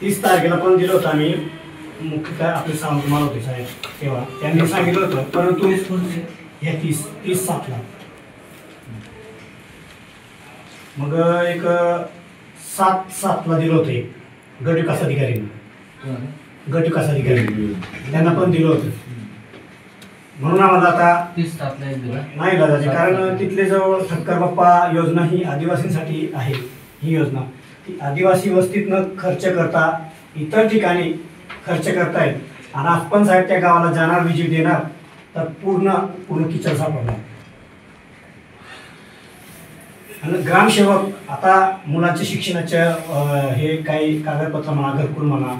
30 तारखेला पण दिलं होतं आम्ही, मुख्य काय आपले सावंत माल होते साहेब तेव्हा त्यांनी सांगितलं होतं, परंतु ह्या 30/7ला मग एक 7/7ला दिलं होतं एक गट विकास अधिकारी त्यांना पण दिलं होतं, म्हणून आम्हाला आता 30/7ला नाही लागायचे, कारण तिथले जवळ ठक्कर बाप्पा योजना ही आदिवासींसाठी आहे। ही योजना ती आदिवासी वस्तीतनं खर्च करता इतर ठिकाणी खर्च करतायत, आणि आपण साहेब त्या गावाला जाणार, विजिट देणार तर पूर्ण किचन सापडणार। आणि ग्रामसेवक आता मुलांच्या शिक्षणाच्या हे काही कागदपत्र म्हणा, घरकुल म्हणा,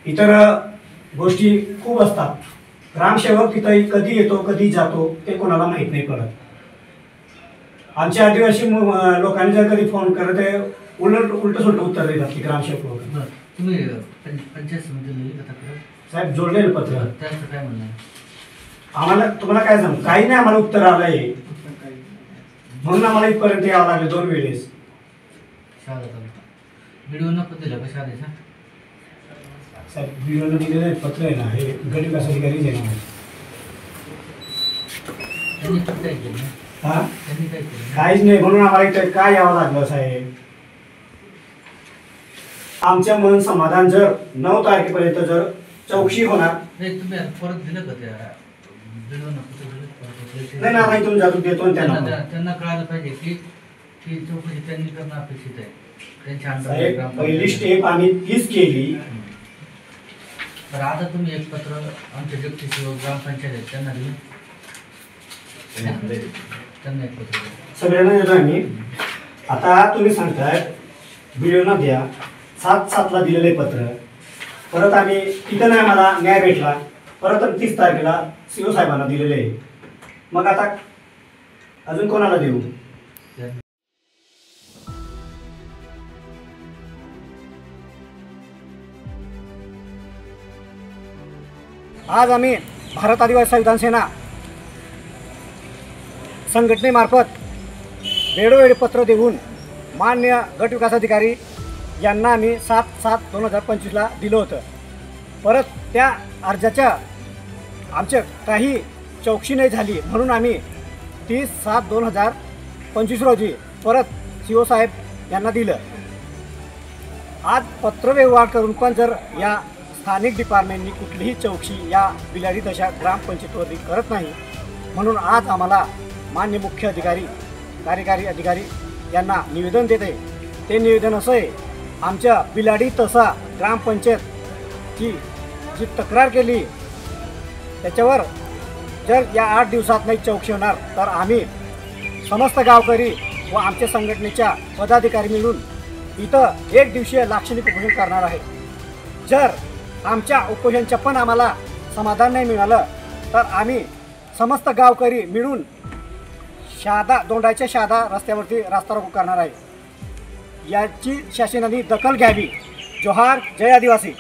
इतर गोष्टी खूप असतात। ग्रामसेवक तिथं कधी येतो कधी जातो ते कोणाला माहीत नाही पडत। आमच्या आदिवासी लोकांनी जर कधी फोन करत उलट सुलट उत्तर देतात की ग्रामसेवक लोक। तुम्ही पंचायत समितीला साहेब जोडले पत्र, त्याचं काय म्हणणं आम्हाला तुम्हाला काय सांगू, काही नाही आम्हाला उत्तर आलंय, म्हणून आम्हाला इथपर्यंत यावं लागलं 2 वेळेस। व्हिडिओ नको दिला का शाळेचा साहेब? व्हिडिओनं दिलेलं पत्र आहे ना, हे गट विकास अधिकारीच आहे ना। काहीच नाही, म्हणून आम्हाला इथं काय यावं लागलं साहेब। आमच्या मन समाधान जर 9 तारखेपर्यंत जर चौकशी होणार नाही, तुम्ही परत दिलं का त्या नाही ना, नाही तुम्ही जातो देतो त्यांना कळायला पाहिजे की चौकशी त्यांनी करणं अपेक्षित आहे त्यांच्या पहिली स्टेप आम्ही तीच केली। तर आता तुम्ही एक पत्र आमच्या जगदीश्वर ग्रामपंचायत आहेत त्यांना दिलं, त्यांना एक पत्र सगळ्यांना देतो आम्ही। आता तुम्ही सांगताय व्हिडिओ न द्या, 7/7ला दिलेले पत्र, परत आम्ही तिथं नाही आम्हाला न्याय भेटला, परत 30 तारखेला CO साहेबांना दिलेले आहे, मग आता अजून कोणाला देऊ? आज आम्ही भारत आदिवासी संविधान सेना संघटनेमार्फत वेळोवेळी पत्र देऊन मान्य गट विकास अधिकारी यांना आम्ही 7/7/2025ला दिलं होतं। परत त्या अर्जाच्या आमच्या काही चौकशी नाही झाली, म्हणून आम्ही 30/7/2025 रोजी परत CO साहेब यांना दिलं। आज पत्रव्यवहार करून पण जर या स्थानिक डिपार्टमेंटनी कुठलीही चौकशी या बिलाडी दशा ग्रामपंचायतीवरती करत नाही, म्हणून आज आम्हाला मान्य मुख्य अधिकारी कार्यकारी अधिकारी यांना निवेदन देते। ते निवेदन असं आहे, आमच्या बिलाडी तसा ग्रामपंचायतची जी तक्रार केली त्याच्यावर जर या 8 दिवसात नाही चौकशी होणार तर आम्ही समस्त गावकरी व आमच्या संघटनेच्या पदाधिकारी मिळून इथं 1 दिवसीय लाक्षणिक उपोषण करणार आहे। जर आमच्या उपोषणाचं पण आम्हाला समाधान नाही मिळालं तर आम्ही समस्त गावकरी मिळून दोंडाच्या शादा रस्त्यावरती रास्ता रोको करणार आहे। याची शासनाने दखल घ्यावी। जोहार, जय आदिवासी।